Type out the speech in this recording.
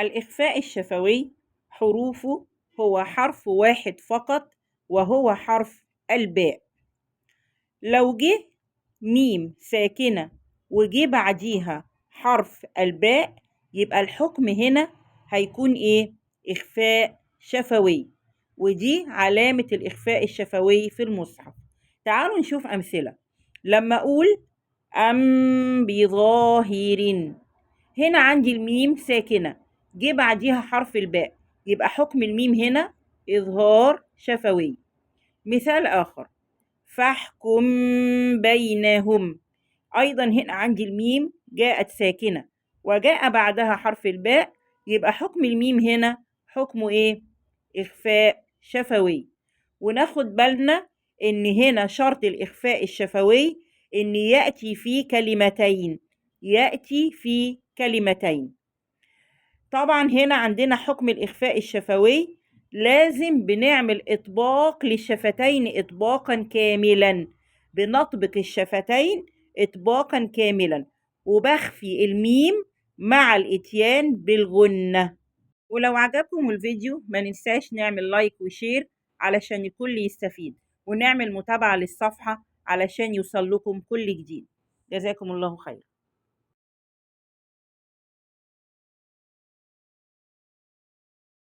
الإخفاء الشفوي حروفه هو حرف واحد فقط، وهو حرف الباء. لو جه ميم ساكنة وجه بعديها حرف الباء، يبقى الحكم هنا هيكون إيه؟ إخفاء شفوي، ودي علامة الإخفاء الشفوي في المصحف. تعالوا نشوف أمثلة. لما أقول أم بظاهر، هنا عندي الميم ساكنة جه بعديها حرف الباء، يبقى حكم الميم هنا إظهار شفوي. مثال آخر، فاحكم بينهم، أيضا هنا عندي الميم جاءت ساكنة وجاء بعدها حرف الباء، يبقى حكم الميم هنا حكمه إيه؟ إخفاء شفوي. وناخد بالنا إن هنا شرط الإخفاء الشفوي إن يأتي في كلمتين، يأتي في كلمتين. طبعا هنا عندنا حكم الإخفاء الشفوي لازم بنعمل إطباق للشفتين إطباقا كاملا، بنطبق الشفتين إطباقا كاملا، وبخفي الميم مع الإتيان بالغنة. ولو عجبكم الفيديو ما ننساش نعمل لايك وشير علشان الكل يستفيد، ونعمل متابعة للصفحة علشان يوصل لكم كل جديد. جزاكم الله خير.